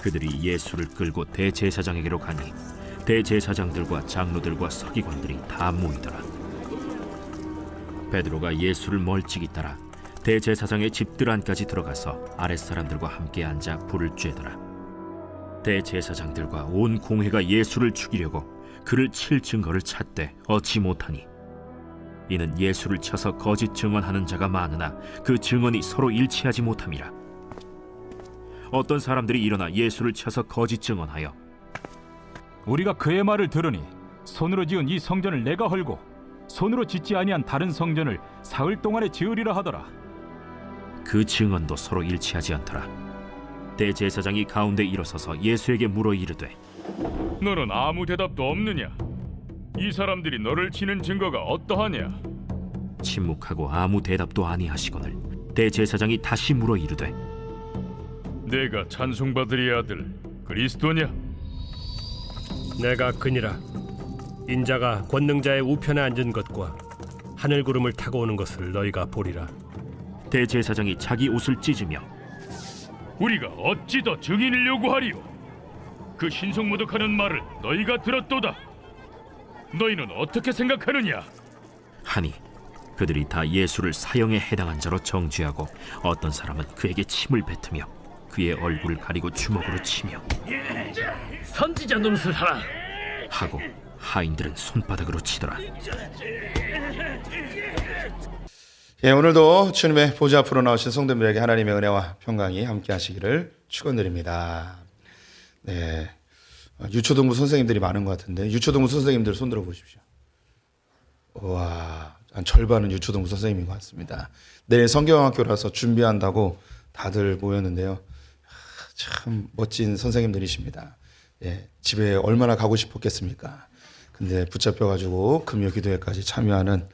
그들이 예수를 끌고 대제사장에게로 가니 대제사장들과 장로들과 서기관들이 다 모이더라. 베드로가 예수를 멀찍이 따라 대제사장의 집들 안까지 들어가서 아랫사람들과 함께 앉아 불을 쬐더라. 대제사장들과 온 공회가 예수를 죽이려고 그를 칠 증거를 찾되 얻지 못하니 이는 예수를 쳐서 거짓 증언하는 자가 많으나 그 증언이 서로 일치하지 못함이라. 어떤 사람들이 일어나 예수를 쳐서 거짓 증언하여 우리가 그의 말을 들으니 손으로 지은 이 성전을 내가 헐고 손으로 짓지 아니한 다른 성전을 사흘 동안에 지으리라 하더라. 그 증언도 서로 일치하지 않더라. 대제사장이 가운데 일어서서 예수에게 물어 이르되 너는 아무 대답도 없느냐? 이 사람들이 너를 치는 증거가 어떠하냐? 침묵하고 아무 대답도 아니하시거늘 대제사장이 다시 물어 이르되 내가 찬송받으리 아들 그리스도냐? 내가 그니라. 인자가 권능자의 우편에 앉은 것과 하늘 구름을 타고 오는 것을 너희가 보리라. 대제사장이 자기 옷을 찢으며 우리가 어찌 더 증인을 요구하리요? 그 신성모독하는 말을 너희가 들었도다. 너희는 어떻게 생각하느냐? 하니 그들이 다 예수를 사형에 해당한 자로 정죄하고 어떤 사람은 그에게 침을 뱉으며 그의 얼굴을 가리고 주먹으로 치며 선지자 노릇을 하라 하고 하인들은 손바닥으로 치더라. 예, 오늘도 주님의 보좌 앞으로 나오신 성도들에게 하나님의 은혜와 평강이 함께 하시기를 축원드립니다. 네, 유초등부 선생님들이 많은 것 같은데 유초등부 선생님들 손 들어 보십시오. 와, 한 절반은 유초등부 선생님인 것 같습니다. 내일 성경학교라서 준비한다고 다들 모였는데요. 참 멋진 선생님들이십니다. 예, 집에 얼마나 가고 싶었겠습니까? 근데 붙잡혀가지고 금요 기도회까지 참여하는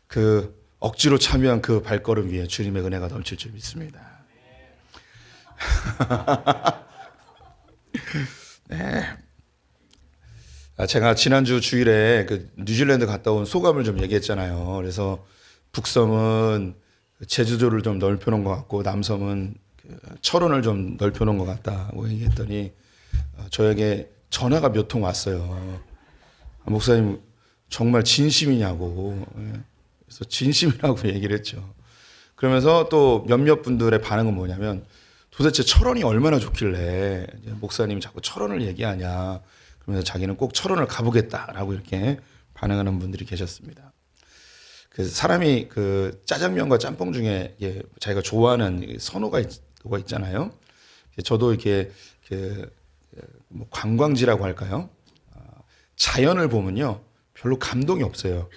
그 억지로 참여한 그 발걸음 위에 주님의 은혜가 넘칠 줄 믿습니다. 네. 제가 지난주 주일에 그 뉴질랜드 갔다 온 소감을 좀 얘기했잖아요. 그래서 북섬은 제주도를 좀 넓혀놓은 것 같고 남섬은 철원을 좀 넓혀놓은 것 같다고 얘기했더니 저에게 전화가 몇 통 왔어요. 목사님 정말 진심이냐고. 그래서 진심이라고 얘기를 했죠. 그러면서 또 몇몇 분들의 반응은 뭐냐면 도대체 철원이 얼마나 좋길래 목사님이 자꾸 철원을 얘기하냐. 그러면서 자기는 꼭 철원을 가보겠다라고 이렇게 반응하는 분들이 계셨습니다. 그 사람이 그 짜장면과 짬뽕 중에 자기가 좋아하는 선호가 있잖아요. 저도 이렇게 뭐 관광지라고 할까요? 자연을 보면요 별로 감동이 없어요.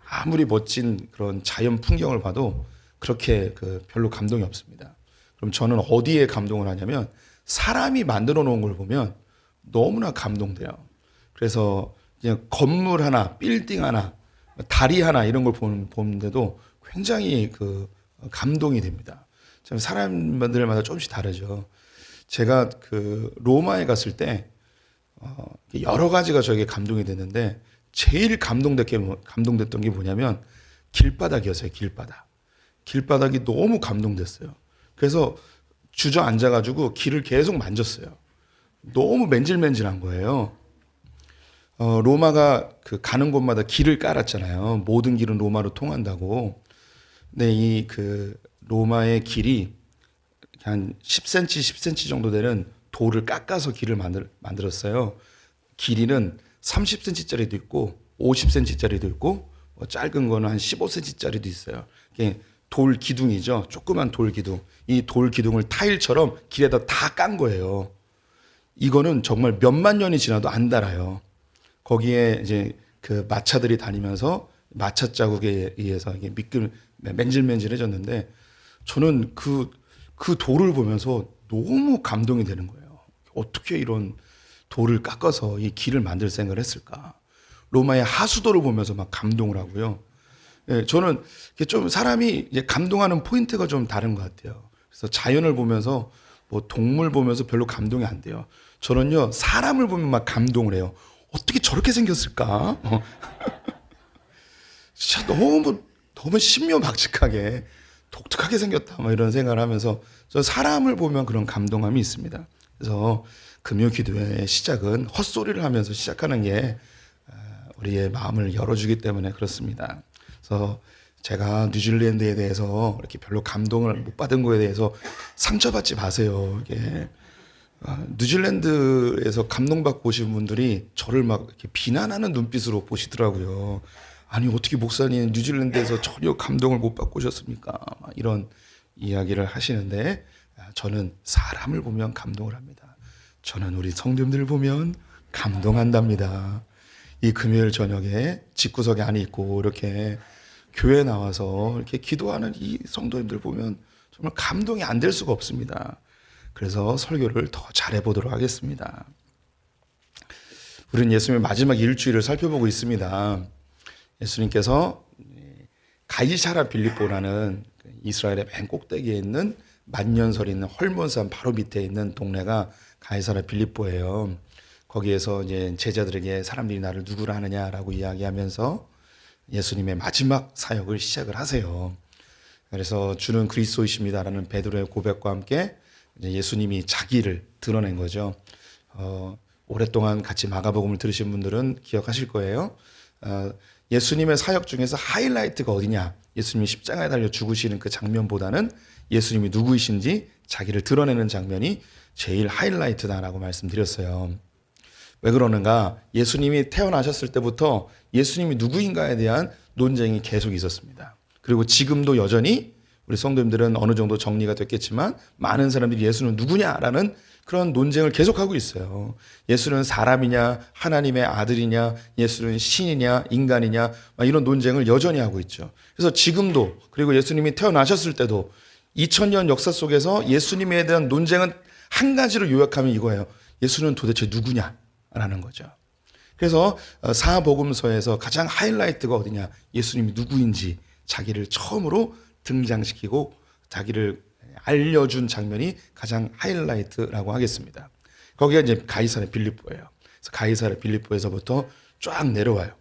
아무리 멋진 그런 자연 풍경을 봐도 그렇게 별로 감동이 없습니다. 그럼 저는 어디에 감동을 하냐면 사람이 만들어 놓은 걸 보면 너무나 감동돼요. 그래서 그냥 건물 하나, 빌딩 하나, 다리 하나 이런 걸 보는데도 굉장히 감동이 됩니다. 참 사람들마다 조금씩 다르죠. 제가 로마에 갔을 때 여러 가지가 저에게 감동이 됐는데 제일 감동됐던 게 뭐냐면 길바닥이었어요. 길바닥이 너무 감동됐어요. 그래서 주저앉아가지고 길을 계속 만졌어요. 너무 맨질맨질한 거예요. 로마가 가는 곳마다 길을 깔았잖아요. 모든 길은 로마로 통한다고. 근데 이 로마의 길이 한 10cm, 10cm 정도 되는 돌을 깎아서 길을 만들었어요. 길이는 30cm짜리도 있고 50cm짜리도 있고 짧은 거는 한 15cm짜리도 있어요. 이게 돌 기둥이죠. 조그만 돌 기둥. 이 돌 기둥을 타일처럼 길에다 다 깐 거예요. 이거는 정말 몇만 년이 지나도 안 닳아요. 거기에 이제 마차들이 다니면서 마차 자국에 의해서 이게 맨질맨질해졌는데 저는 그 돌을 보면서 너무 감동이 되는 거예요. 어떻게 이런 돌을 깎아서 이 길을 만들 생각을 했을까? 로마의 하수도를 보면서 막 감동을 하고요. 예, 저는 좀 사람이 이제 감동하는 포인트가 좀 다른 것 같아요. 그래서 자연을 보면서 뭐 동물 보면서 별로 감동이 안 돼요. 저는요 사람을 보면 막 감동을 해요. 어떻게 저렇게 생겼을까? 진짜 너무 신묘박측하게 독특하게 생겼다 뭐 이런 생각을 하면서 저 사람을 보면 그런 감동함이 있습니다. 그래서 금요 기도의 시작은 헛소리를 하면서 시작하는 게 우리의 마음을 열어주기 때문에 그렇습니다. 그래서 제가 뉴질랜드에 대해서 이렇게 별로 감동을 못 받은 거에 대해서 상처받지 마세요. 이게 뉴질랜드에서 감동받고 오신 분들이 저를 막 이렇게 비난하는 눈빛으로 보시더라고요. 아니 어떻게 목사님 뉴질랜드에서 전혀 감동을 못 받고 오셨습니까? 이런 이야기를 하시는데 저는 사람을 보면 감동을 합니다. 저는 우리 성도님들 보면 감동한답니다. 이 금요일 저녁에 집구석에 안에 있고 이렇게 교회 나와서 이렇게 기도하는 이 성도님들 보면 정말 감동이 안 될 수가 없습니다. 그래서 설교를 더 잘해보도록 하겠습니다. 우리는 예수님의 마지막 일주일을 살펴보고 있습니다. 예수님께서 가이사랴 빌립보라는 이스라엘의 맨 꼭대기에 있는 만년설이 있는 헐몬산 바로 밑에 있는 동네가 가이사랴 빌립보예요. 거기에서 이제 제자들에게 사람들이 나를 누구라 하느냐라고 이야기하면서 예수님의 마지막 사역을 시작을 하세요. 그래서 주는 그리스도이십니다라는 베드로의 고백과 함께 이제 예수님이 자기를 드러낸 거죠. 오랫동안 같이 마가복음을 들으신 분들은 기억하실 거예요. 예수님의 사역 중에서 하이라이트가 어디냐? 예수님이 십자가에 달려 죽으시는 그 장면보다는 예수님이 누구이신지 자기를 드러내는 장면이 제일 하이라이트다라고 말씀드렸어요. 왜 그러는가? 예수님이 태어나셨을 때부터 예수님이 누구인가에 대한 논쟁이 계속 있었습니다. 그리고 지금도 여전히 우리 성도님들은 어느 정도 정리가 됐겠지만 많은 사람들이 예수는 누구냐라는 그런 논쟁을 계속하고 있어요. 예수는 사람이냐, 하나님의 아들이냐, 예수는 신이냐, 인간이냐, 이런 논쟁을 여전히 하고 있죠. 그래서 지금도, 그리고 예수님이 태어나셨을 때도 2000년 역사 속에서 예수님에 대한 논쟁은 한 가지로 요약하면 이거예요. 예수는 도대체 누구냐라는 거죠. 그래서 사복음서에서 가장 하이라이트가 어디냐? 예수님이 누구인지 자기를 처음으로 등장시키고 자기를 알려준 장면이 가장 하이라이트라고 하겠습니다. 거기가 이제 가이사랴 빌립보예요. 그래서 가이사랴 빌립보에서부터 쫙 내려와요.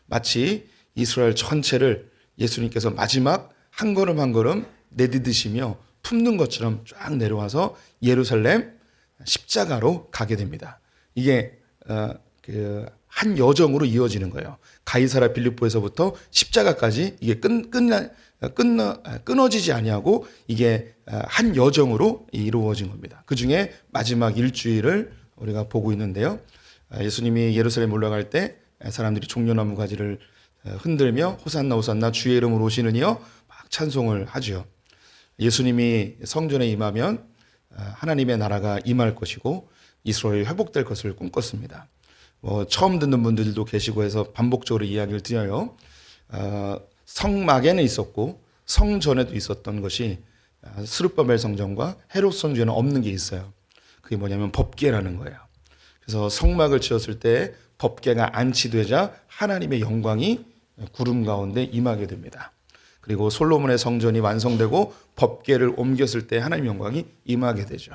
마치 이스라엘 전체를 예수님께서 마지막 한 걸음 한 걸음 내디디시며 품는 것처럼 쫙 내려와서 예루살렘 십자가로 가게 됩니다. 이게 한 여정으로 이어지는 거예요. 가이사랴 빌립보에서부터 십자가까지 이게 끊어지지 아니하고 이게 한 여정으로 이루어진 겁니다. 그 중에 마지막 일주일을 우리가 보고 있는데요. 예수님이 예루살렘 올라갈 때 사람들이 종려나무 가지를 흔들며 호산나 호산나 주의 이름으로 오시는 이여 막 찬송을 하죠. 예수님이 성전에 임하면 하나님의 나라가 임할 것이고 이스라엘이 회복될 것을 꿈꿨습니다. 처음 듣는 분들도 계시고 해서 반복적으로 이야기를 드려요. 성막에는 있었고 성전에도 있었던 것이 스룹바벨 성전과 헤롯 성전에는 없는 게 있어요. 그게 뭐냐면 법궤라는 거예요. 그래서 성막을 지었을 때 법궤가 안치되자 하나님의 영광이 구름 가운데 임하게 됩니다. 그리고 솔로몬의 성전이 완성되고 법궤를 옮겼을 때 하나님의 영광이 임하게 되죠.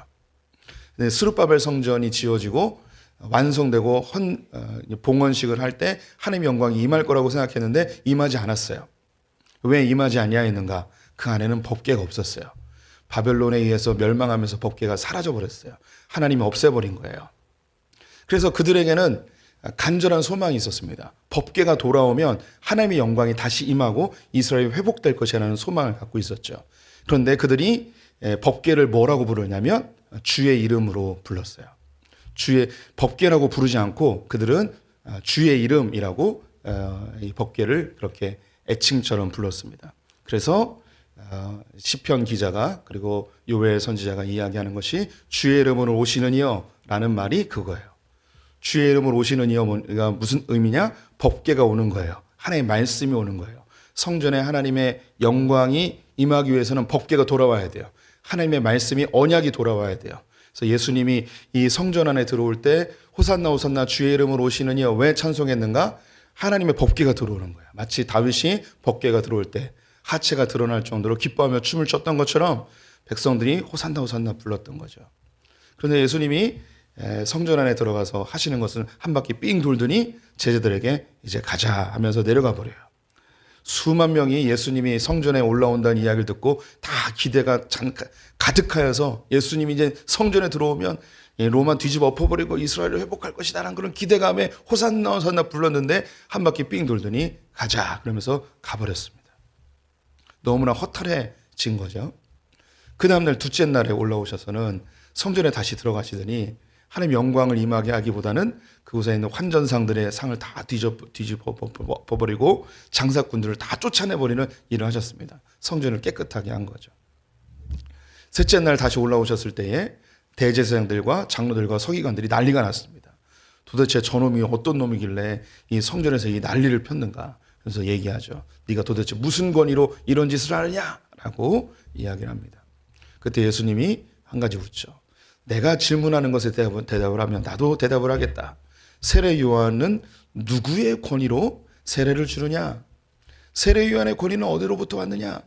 스룹바벨 성전이 지어지고 완성되고 봉헌식을 할 때 하나님의 영광이 임할 거라고 생각했는데 임하지 않았어요. 왜 임하지 아니하였는가? 그 안에는 법궤가 없었어요. 바벨론에 의해서 멸망하면서 법궤가 사라져 버렸어요. 하나님이 없애버린 거예요. 그래서 그들에게는 간절한 소망이 있었습니다. 법궤가 돌아오면 하나님의 영광이 다시 임하고 이스라엘이 회복될 것이라는 소망을 갖고 있었죠. 그런데 그들이 법궤를 뭐라고 부르냐면 주의 이름으로 불렀어요. 주의 법궤라고 부르지 않고 그들은 주의 이름이라고 이 법궤를 그렇게 애칭처럼 불렀습니다. 그래서 시편 기자가 그리고 요엘 선지자가 이야기하는 것이 주의 이름으로 오시는 이여라는 말이 그거예요. 주의 이름으로 오시는 이여가 무슨 의미냐? 법궤가 오는 거예요. 하나님의 말씀이 오는 거예요. 성전에 하나님의 영광이 임하기 위해서는 법궤가 돌아와야 돼요. 하나님의 말씀이 언약이 돌아와야 돼요. 그래서 예수님이 이 성전 안에 들어올 때 호산나 호산나 주의 이름으로 오시는 이여 왜 찬송했는가? 하나님의 법궤가 들어오는 거예요. 마치 다윗이 법궤가 들어올 때 하체가 드러날 정도로 기뻐하며 춤을 췄던 것처럼 백성들이 호산나 호산나 불렀던 거죠. 그런데 예수님이 성전 안에 들어가서 하시는 것은 한 바퀴 삥 돌더니 제자들에게 이제 가자 하면서 내려가 버려요. 수만 명이 예수님이 성전에 올라온다는 이야기를 듣고 다 기대가 가득하여서 예수님이 이제 성전에 들어오면 로마 뒤집어 엎어버리고 이스라엘을 회복할 것이다라는 그런 기대감에 호산나 호산나 불렀는데 한 바퀴 삥 돌더니 가자 그러면서 가버렸습니다. 너무나 허탈해진 거죠. 그 다음날 둘째 날에 올라오셔서는 성전에 다시 들어가시더니 하나님 영광을 임하게 하기보다는 그곳에 있는 환전상들의 상을 다 뒤집어 버리고 장사꾼들을 다 쫓아내버리는 일을 하셨습니다. 성전을 깨끗하게 한 거죠. 셋째 날 다시 올라오셨을 때에 대제사장들과 장로들과 서기관들이 난리가 났습니다. 도대체 저놈이 어떤 놈이길래 이 성전에서 이 난리를 폈는가. 그래서 얘기하죠. 네가 도대체 무슨 권위로 이런 짓을 하느냐라고 이야기를 합니다. 그때 예수님이 한 가지 묻죠. 내가 질문하는 것에 대답을 하면 나도 대답을 하겠다. 세례 요한은 누구의 권위로 세례를 주느냐? 세례 요한의 권위는 어디로부터 왔느냐?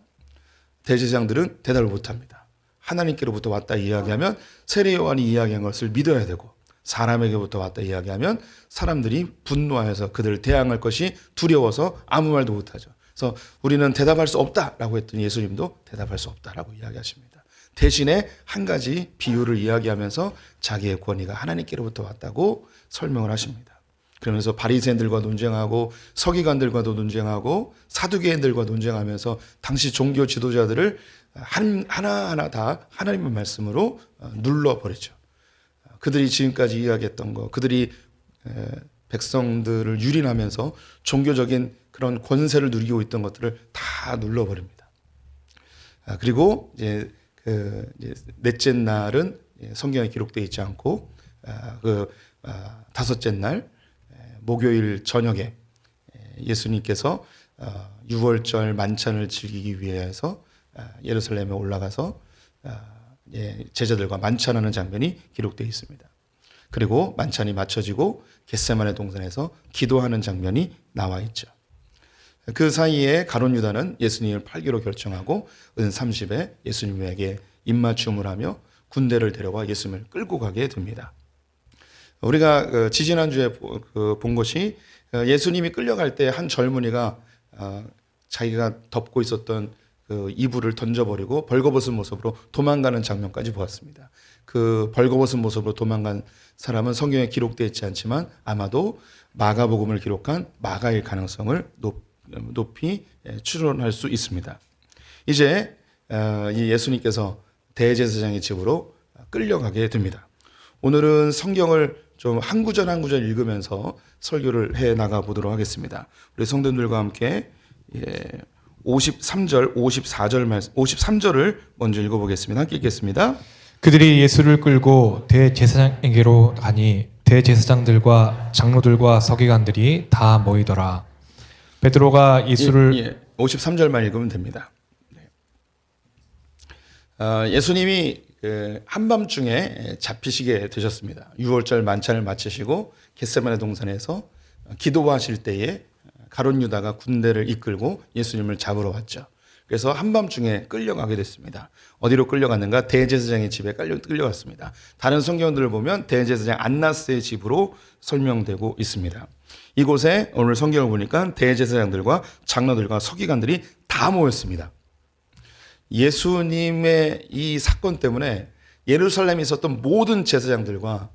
대제사장들은 대답을 못합니다. 하나님께로부터 왔다 이야기하면 세례 요한이 이야기한 것을 믿어야 되고 사람에게부터 왔다 이야기하면 사람들이 분노하여서 그들을 대항할 것이 두려워서 아무 말도 못하죠. 그래서 우리는 대답할 수 없다라고 했더니 예수님도 대답할 수 없다라고 이야기하십니다. 대신에 한 가지 비유를 이야기하면서 자기의 권위가 하나님께로부터 왔다고 설명을 하십니다. 그러면서 바리새인들과 논쟁하고 서기관들과도 논쟁하고 사두개인들과 논쟁하면서 당시 종교 지도자들을 하나하나 다 하나님의 말씀으로 눌러버리죠. 그들이 지금까지 이야기했던 거, 그들이 백성들을 유린하면서 종교적인 그런 권세를 누리고 있던 것들을 다 눌러버립니다. 그리고 이제 넷째 날은 성경에 기록되어 있지 않고 다섯째 날 목요일 저녁에 예수님께서 유월절 만찬을 즐기기 위해서 예루살렘에 올라가서 제자들과 만찬하는 장면이 기록되어 있습니다. 그리고 만찬이 마쳐지고 겟세마네 동산에서 기도하는 장면이 나와 있죠. 그 사이에 가룟 유다는 예수님을 팔기로 결정하고 은 30에 예수님에게 입맞춤을 하며 군대를 데려와 예수님을 끌고 가게 됩니다. 우리가 지지난주에 본 것이 예수님이 끌려갈 때 한 젊은이가 자기가 덮고 있었던 그 이불을 던져버리고 벌거벗은 모습으로 도망가는 장면까지 보았습니다. 그 벌거벗은 모습으로 도망간 사람은 성경에 기록되어 있지 않지만 아마도 마가복음을 기록한 마가일 가능성을 높이 추론할 수 있습니다. 이제 이 예수님께서 대제사장의 집으로 끌려가게 됩니다. 오늘은 성경을 좀 한 구절 한 구절 읽으면서 설교를 해 나가 보도록 하겠습니다. 우리 성도님들과 함께 53절, 53절을 먼저 읽어보겠습니다. 함께 읽겠습니다. 그들이 예수를 끌고 대제사장에게로 가니 대제사장들과 장로들과 서기관들이 다 모이더라. 베드로가 예수를 53절만 읽으면 됩니다. 예수님이 한밤중에 잡히시게 되셨습니다. 6월절 만찬을 마치시고 겟세마네 동산에서 기도하실 때에 가룟 유다가 군대를 이끌고 예수님을 잡으러 왔죠. 그래서 한밤중에 끌려가게 됐습니다. 어디로 끌려갔는가? 대제사장의 집에 끌려갔습니다. 다른 성경들을 보면 대제사장 안나스의 집으로 설명되고 있습니다. 이곳에 오늘 성경을 보니까 대제사장들과 장로들과 서기관들이 다 모였습니다. 예수님의 이 사건 때문에 예루살렘에 있었던 모든 제사장들과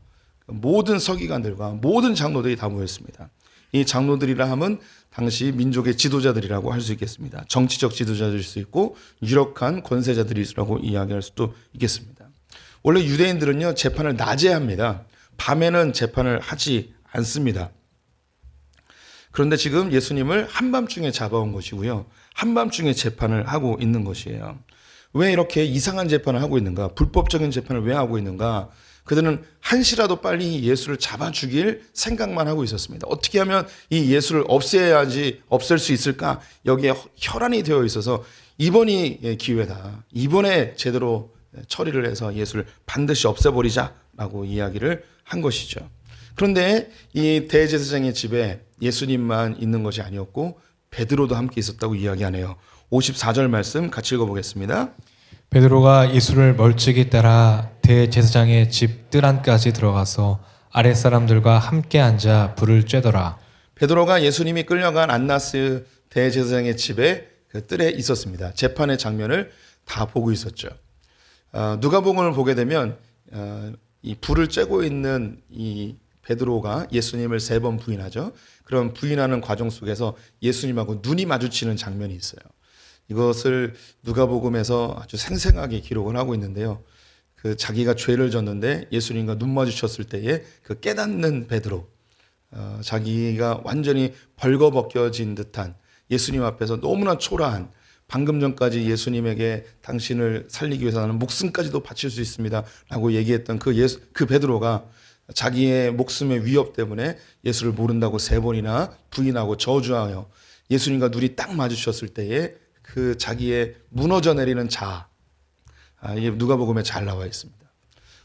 모든 서기관들과 모든 장로들이 다 모였습니다. 이 장로들이라 하면 당시 민족의 지도자들이라고 할 수 있겠습니다. 정치적 지도자들일 수 있고 유력한 권세자들이라고 이야기할 수도 있겠습니다. 원래 유대인들은요 재판을 낮에 합니다. 밤에는 재판을 하지 않습니다. 그런데 지금 예수님을 한밤중에 잡아온 것이고요. 한밤중에 재판을 하고 있는 것이에요. 왜 이렇게 이상한 재판을 하고 있는가? 불법적인 재판을 왜 하고 있는가? 그들은 한시라도 빨리 예수를 잡아 죽일 생각만 하고 있었습니다. 어떻게 하면 이 예수를 없애야지 없앨 수 있을까? 여기에 혈안이 되어 있어서 이번이 기회다. 이번에 제대로 처리를 해서 예수를 반드시 없애버리자라고 이야기를 한 것이죠. 그런데 이 대제사장의 집에 예수님만 있는 것이 아니었고 베드로도 함께 있었다고 이야기하네요. 54절 말씀 같이 읽어보겠습니다. 베드로가 예수를 멀찍이 따라 대제사장의 집 뜰 안까지 들어가서 아랫사람들과 함께 앉아 불을 쬐더라. 베드로가 예수님이 끌려간 안나스 대제사장의 집에 그 뜰에 있었습니다. 재판의 장면을 다 보고 있었죠. 누가복음을 보게 되면 이 불을 쬐고 있는 이 베드로가 예수님을 3번 부인하죠. 그런 부인하는 과정 속에서 예수님하고 눈이 마주치는 장면이 있어요. 이것을 누가복음에서 아주 생생하게 기록을 하고 있는데요. 그 자기가 죄를 졌는데 예수님과 눈 마주쳤을 때에 그 깨닫는 베드로, 자기가 완전히 벌거벗겨진 듯한 예수님 앞에서 너무나 초라한, 방금 전까지 예수님에게 당신을 살리기 위해서 나는 목숨까지도 바칠 수 있습니다 라고 얘기했던 그 베드로가 자기의 목숨의 위협 때문에 예수를 모른다고 3번이나 부인하고 저주하여 예수님과 눈이 딱 마주쳤을 때에 그 자기의 무너져 내리는 자아, 이게 누가복음에 잘 나와 있습니다.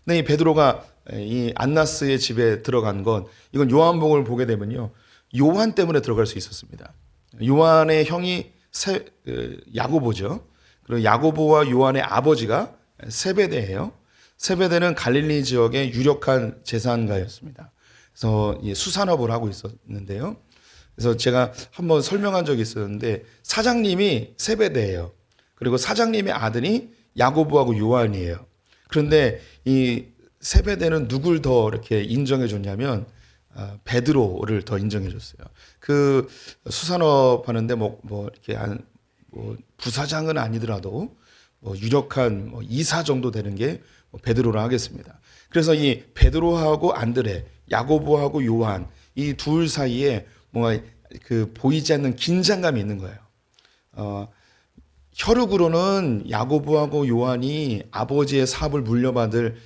근데 이 베드로가 이 안나스의 집에 들어간 건, 이건 요한복음을 보게 되면요, 요한 때문에 들어갈 수 있었습니다. 요한의 형이 야고보죠. 그리고 야고보와 요한의 아버지가 세베대예요. 세베대는 갈릴리 지역의 유력한 제사장가였습니다. 그래서 수산업을 하고 있었는데요. 그래서 제가 한번 설명한 적이 있었는데, 사장님이 세베대예요. 그리고 사장님의 아들이 야고보하고 요한이에요. 그런데 이 세베대는 누굴 더 이렇게 인정해 줬냐면 베드로를 더 인정해 줬어요. 그 수산업 하는데 이렇게 부사장은 아니더라도 유력한 이사 정도 되는 게 베드로라 하겠습니다. 그래서 이 베드로하고 안드레, 야고보하고 요한, 이 둘 사이에 뭔가 그 보이지 않는 긴장감이 있는 거예요. 혈육으로는 야고보하고 요한이 아버지의 사업을 물려받을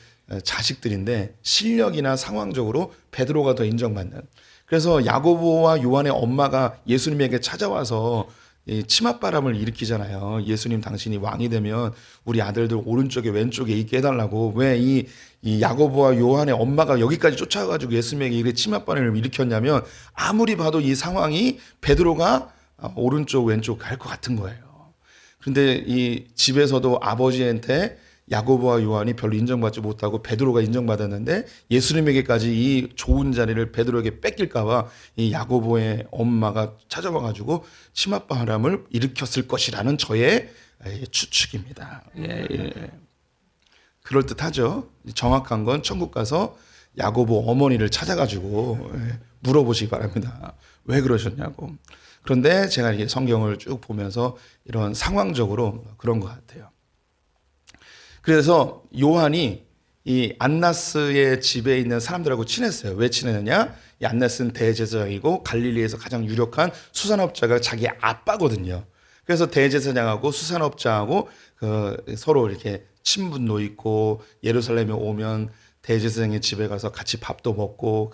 자식들인데 실력이나 상황적으로 베드로가 더 인정받는. 그래서 야고보와 요한의 엄마가 예수님에게 찾아와서 치맛바람을 일으키잖아요. 예수님, 당신이 왕이 되면 우리 아들들 오른쪽에 왼쪽에 있게 해달라고. 왜 이 야고보와 요한의 엄마가 여기까지 쫓아가지고 예수님에게 이렇게 치맛바람을 일으켰냐면, 아무리 봐도 이 상황이 베드로가 오른쪽 왼쪽 갈 것 같은 거예요. 그런데 이 집에서도 아버지한테 야고보와 요한이 별로 인정받지 못하고 베드로가 인정받았는데, 예수님에게까지 이 좋은 자리를 베드로에게 뺏길까봐 이 야고보의 엄마가 찾아와가지고 치맛바람을 일으켰을 것이라는 저의 추측입니다. 그럴듯하죠. 정확한 건 천국 가서 야고보 어머니를 찾아가지고 물어보시기 바랍니다. 왜 그러셨냐고. 그런데 제가 이렇게 성경을 쭉 보면서 이런 상황적으로 그런 것 같아요. 그래서 요한이 이 안나스의 집에 있는 사람들하고 친했어요. 왜 친했느냐? 이 안나스는 대제사장이고 갈릴리에서 가장 유력한 수산업자가 자기 아빠거든요. 그래서 대제사장하고 수산업자하고 서로 이렇게 친분도 있고, 예루살렘에 오면 대제사장의 집에 가서 같이 밥도 먹고,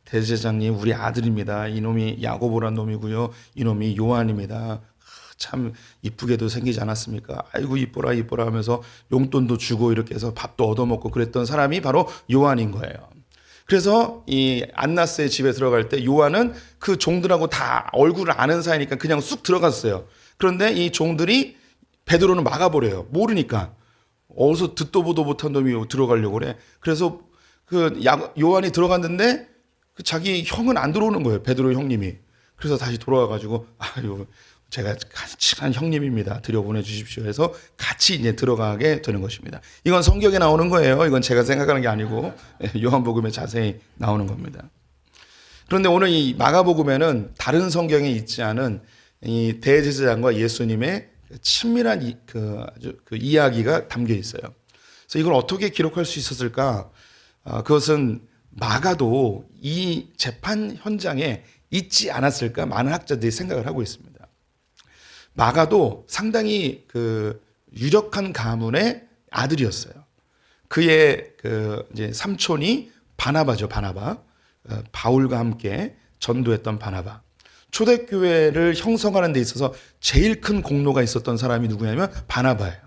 대제사장님 우리 아들입니다. 이놈이 야고보란 놈이고요. 이놈이 요한입니다. 참 이쁘게도 생기지 않았습니까? 아이고 이뻐라 이뻐라 하면서 용돈도 주고 이렇게 해서 밥도 얻어먹고 그랬던 사람이 바로 요한인 거예요. 그래서 이 안나스의 집에 들어갈 때 요한은 그 종들하고 다 얼굴을 아는 사이니까 그냥 쑥 들어갔어요. 그런데 이 종들이 베드로는 막아버려요. 모르니까. 어디서 듣도 보도 못한 놈이 들어가려고 그래. 그래서 요한이 들어갔는데 자기 형은 안 들어오는 거예요. 베드로 형님이. 그래서 다시 돌아와가지고 아유, 제가 친한 형님입니다. 들여보내 주십시오 해서 같이 이제 들어가게 되는 것입니다. 이건 성경에 나오는 거예요. 이건 제가 생각하는 게 아니고 요한복음에 자세히 나오는 겁니다. 그런데 오늘 이 마가복음에는 다른 성경에 있지 않은 이 대제사장과 예수님의 친밀한 그 이야기가 담겨 있어요. 그래서 이걸 어떻게 기록할 수 있었을까? 그것은 마가도 이 재판 현장에 있지 않았을까? 많은 학자들이 생각을 하고 있습니다. 마가도 상당히 유력한 가문의 아들이었어요. 그의 이제 삼촌이 바나바죠, 바나바. 바울과 함께 전도했던 바나바. 초대교회를 형성하는 데 있어서 제일 큰 공로가 있었던 사람이 누구냐면 바나바예요.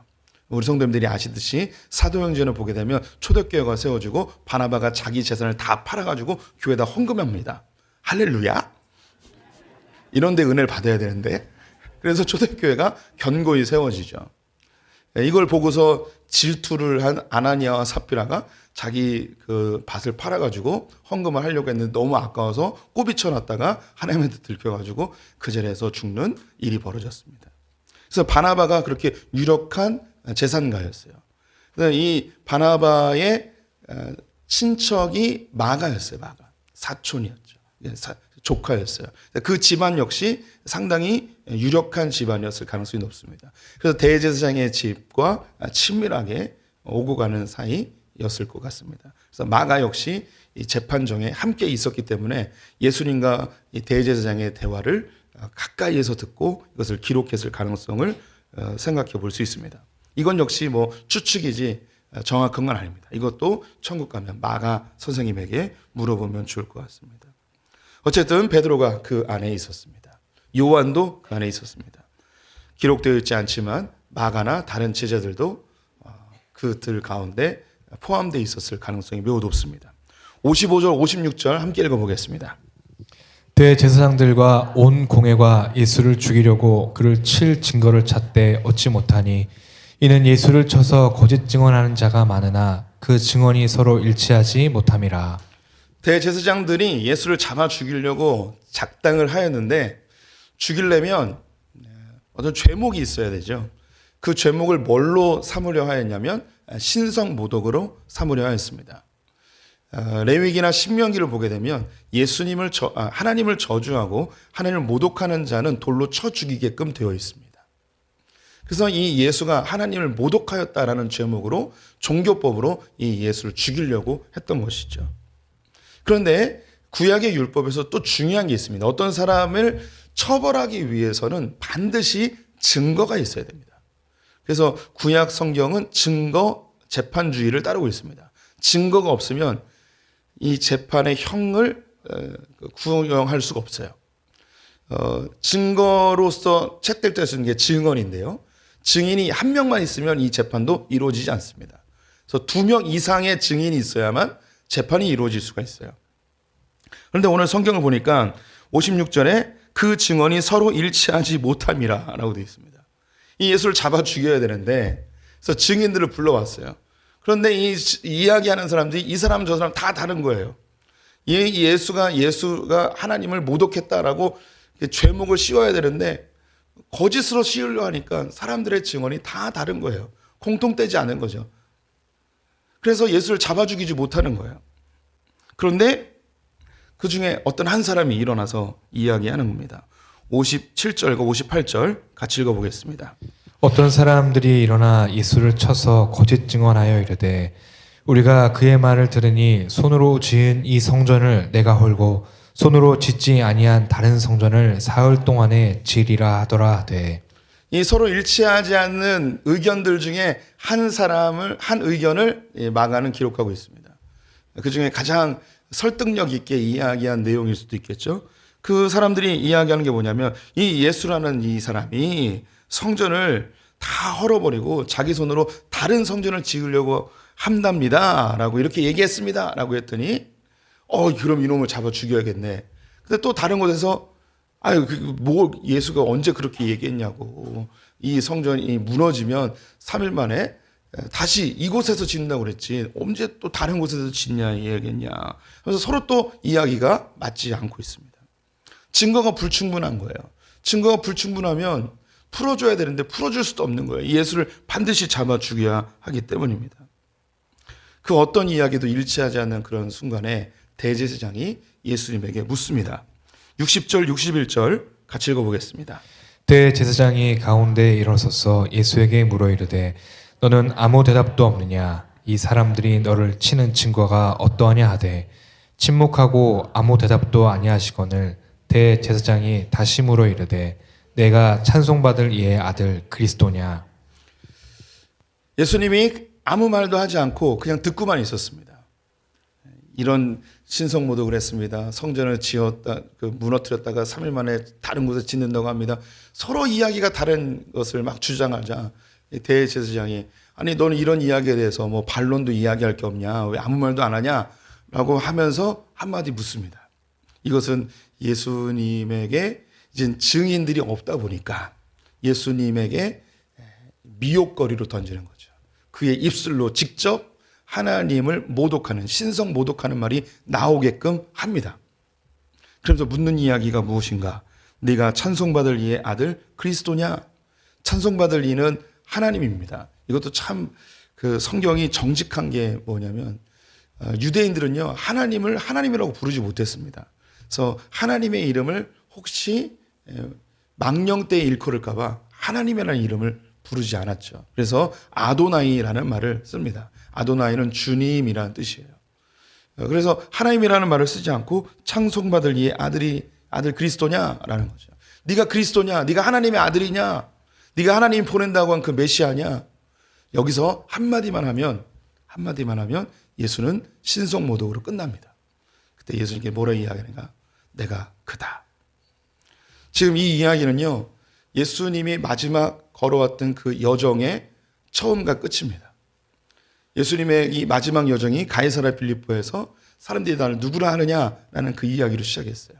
우리 성도님들이 아시듯이 사도행전을 보게 되면 초대교회가 세워지고 바나바가 자기 재산을 다 팔아가지고 교회에다 헌금합니다. 할렐루야. 이런 데 은혜를 받아야 되는데, 그래서 초대교회가 견고히 세워지죠. 이걸 보고서 질투를 한 아나니아와 삽비라가 자기 그 밭을 팔아가지고 헌금을 하려고 했는데 너무 아까워서 꼬비쳐 놨다가 하나님한테 들켜가지고 그 자리에서 죽는 일이 벌어졌습니다. 그래서 바나바가 그렇게 유력한 재산가였어요. 그래서 이 바나바의 친척이 마가였어요. 마가 사촌이었죠. 조카였어요. 그 집안 역시 상당히 유력한 집안이었을 가능성이 높습니다. 그래서 대제사장의 집과 친밀하게 오고 가는 사이였을 것 같습니다. 그래서 마가 역시 이 재판정에 함께 있었기 때문에 예수님과 이 대제사장의 대화를 가까이에서 듣고 이것을 기록했을 가능성을 생각해 볼 수 있습니다. 이건 역시 뭐 추측이지 정확한 건 아닙니다. 이것도 천국 가면 마가 선생님에게 물어보면 좋을 것 같습니다. 어쨌든 베드로가 그 안에 있었습니다. 요한도 그 안에 있었습니다. 기록되어 있지 않지만 마가나 다른 제자들도 그들 가운데 포함되어 있었을 가능성이 매우 높습니다. 55절, 56절 함께 읽어보겠습니다. 대제사장들과 온 공회가 예수를 죽이려고 그를 칠 증거를 찾되 얻지 못하니 이는 예수를 쳐서 거짓 증언하는 자가 많으나 그 증언이 서로 일치하지 못함이라. 대제사장들이 예수를 잡아 죽이려고 작당을 하였는데 죽이려면 어떤 죄목이 있어야 되죠. 그 죄목을 뭘로 삼으려 하였냐면 신성모독으로 삼으려 하였습니다. 레위기나 신명기를 보게 되면 예수님을 하나님을 저주하고 하나님을 모독하는 자는 돌로 쳐 죽이게끔 되어 있습니다. 그래서 이 예수가 하나님을 모독하였다라는 제목으로 종교법으로 이 예수를 죽이려고 했던 것이죠. 그런데 구약의 율법에서 또 중요한 게 있습니다. 어떤 사람을 처벌하기 위해서는 반드시 증거가 있어야 됩니다. 그래서 구약 성경은 증거 재판주의를 따르고 있습니다. 증거가 없으면 이 재판의 형을 구형할 수가 없어요. 증거로서 채택될 수 있는 게 증언인데요. 증인이 한 명만 있으면 이 재판도 이루어지지 않습니다. 그래서 2명 이상의 증인이 있어야만 재판이 이루어질 수가 있어요. 그런데 오늘 성경을 보니까 56절에 그 증언이 서로 일치하지 못함이라 라고 되어 있습니다. 이 예수를 잡아 죽여야 되는데 그래서 증인들을 불러왔어요. 그런데 이 이야기하는 사람들이 이 사람 저 사람 다 다른 거예요. 예수가 하나님을 모독했다라고 죄목을 씌워야 되는데 거짓으로 씌우려 하니까 사람들의 증언이 다 다른 거예요. 공통되지 않은 거죠. 그래서 예수를 잡아 죽이지 못하는 거예요. 그런데 그 중에 어떤 한 사람이 일어나서 이야기하는 겁니다. 57절과 58절 같이 읽어보겠습니다. 어떤 사람들이 일어나 예수를 쳐서 거짓 증언하여 이르되 우리가 그의 말을 들으니 손으로 지은 이 성전을 내가 헐고 손으로 짓지 아니한 다른 성전을 사흘 동안에 지으리라 하더라 하되. 이 서로 일치하지 않는 의견들 중에 한 의견을 마가는 기록하고 있습니다. 그 중에 가장 설득력 있게 이야기한 내용일 수도 있겠죠. 그 사람들이 이야기하는 게 뭐냐면 이 예수라는 이 사람이 성전을 다 헐어버리고 자기 손으로 다른 성전을 지으려고 한답니다 라고 이렇게 얘기했습니다 라고 했더니 그럼 이놈을 잡아 죽여야겠네. 근데 또 다른 곳에서 뭐 예수가 언제 그렇게 얘기했냐고, 이 성전이 무너지면 3일 만에 다시 이곳에서 짓는다고 그랬지 언제 또 다른 곳에서 짓냐 얘기했냐. 그래서 서로 또 이야기가 맞지 않고 있습니다. 증거가 불충분한 거예요. 증거가 불충분하면 풀어줘야 되는데 풀어줄 수도 없는 거예요. 예수를 반드시 잡아 죽여야 하기 때문입니다. 그 어떤 이야기도 일치하지 않는 그런 순간에 대제사장이 예수님에게 묻습니다. 60절 61절 같이 읽어보겠습니다. 대제사장이 가운데 일어서서 예수에게 물어 이르되 너는 아무 대답도 없느냐? 이 사람들이 너를 치는 증거가 어떠하냐 하되 침묵하고 아무 대답도 아니하시거늘 대제사장이 다시 물어 이르되 내가 찬송받을 이의 아들 그리스도냐? 예수님이 아무 말도 하지 않고 그냥 듣고만 있었습니다. 이런 신성모독을 했습니다. 성전을 무너뜨렸다가 3일 만에 다른 곳에 짓는다고 합니다. 서로 이야기가 다른 것을 막 주장하자 대제사장이 아니 너는 이런 이야기에 대해서 뭐 반론도 이야기할 게 없냐? 왜 아무 말도 안 하냐? 라고 하면서 한마디 묻습니다. 이것은 예수님에게 이제 증인들이 없다 보니까 예수님에게 미혹거리로 던지는 거죠. 그의 입술로 직접 하나님을 모독하는, 신성 모독하는 말이 나오게끔 합니다. 그래서 묻는 이야기가 무엇인가? 네가 찬송받을 이의 아들 그리스도냐? 찬송받을 이는 하나님입니다. 이것도 참 그 성경이 정직한 게 뭐냐면 유대인들은요 하나님을 하나님이라고 부르지 못했습니다. 그래서 하나님의 이름을 혹시 망령되이 일컬을까 봐 하나님이라는 이름을 부르지 않았죠. 그래서 아도나이라는 말을 씁니다. 아도나이는 주님이라는 뜻이에요. 그래서 하나님이라는 말을 쓰지 않고 찬송받을 이의 아들 그리스도냐라는 거죠. 네가 그리스도냐? 네가 하나님의 아들이냐? 네가 하나님이 보낸다고 한 그 메시아냐? 여기서 한마디만 하면 예수는 신성 모독으로 끝납니다. 그때 예수님께 뭐라 이야기하는가? 내가 그다. 지금 이 이야기는요, 예수님이 마지막 걸어왔던 그 여정의 처음과 끝입니다. 예수님의 이 마지막 여정이 가이사랴 빌립보에서 사람들이 나를 누구라 하느냐라는 그 이야기로 시작했어요.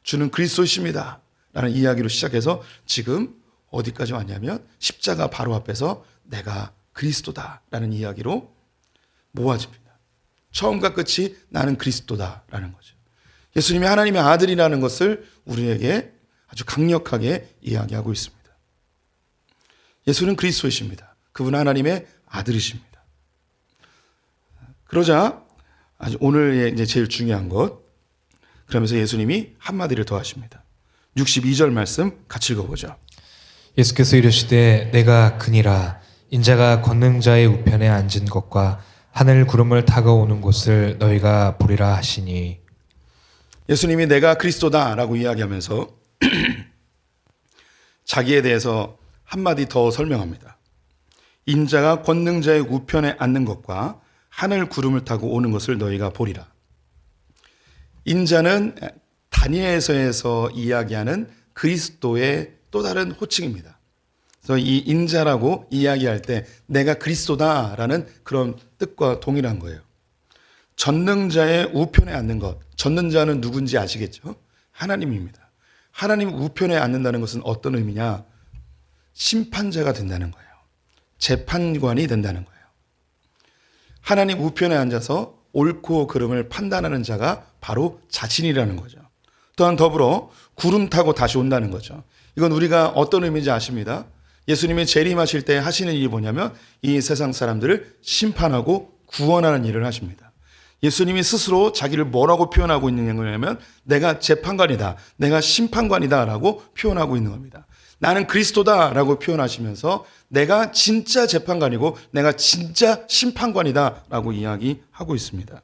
주는 그리스도이십니다 라는 이야기로 시작해서 지금 어디까지 왔냐면 십자가 바로 앞에서 내가 그리스도다라는 이야기로 모아집니다. 처음과 끝이 나는 그리스도다라는 거죠. 예수님이 하나님의 아들이라는 것을 우리에게 아주 강력하게 이야기하고 있습니다. 예수는 그리스도이십니다. 그분은 하나님의 아들이십니다. 그러자 아주 오늘의 이제 제일 중요한 것, 그러면서 예수님이 한마디를 더 하십니다. 62절 말씀 같이 읽어보죠. 예수께서 이르시되 내가 그니라 인자가 권능자의 우편에 앉은 것과 하늘 구름을 타고 오는 곳을 너희가 보리라 하시니. 예수님이 내가 그리스도다라고 이야기하면서 자기에 대해서 한마디 더 설명합니다. 인자가 권능자의 우편에 앉는 것과 하늘 구름을 타고 오는 것을 너희가 보리라. 인자는 다니엘서에서 이야기하는 그리스도의 또 다른 호칭입니다. 그래서 이 인자라고 이야기할 때 내가 그리스도다라는 그런 뜻과 동일한 거예요. 전능자의 우편에 앉는 것. 전능자는 누군지 아시겠죠? 하나님입니다. 하나님 우편에 앉는다는 것은 어떤 의미냐? 심판자가 된다는 거예요. 재판관이 된다는 거예요. 하나님 우편에 앉아서 옳고 그름을 판단하는 자가 바로 자신이라는 거죠. 또한 더불어 구름 타고 다시 온다는 거죠. 이건 우리가 어떤 의미인지 아십니다. 예수님이 재림하실 때 하시는 일이 뭐냐면 이 세상 사람들을 심판하고 구원하는 일을 하십니다. 예수님이 스스로 자기를 뭐라고 표현하고 있는 거냐면 내가 재판관이다, 내가 심판관이다 라고 표현하고 있는 겁니다. 나는 그리스도다 라고 표현하시면서 내가 진짜 재판관이고 내가 진짜 심판관이다 라고 이야기하고 있습니다.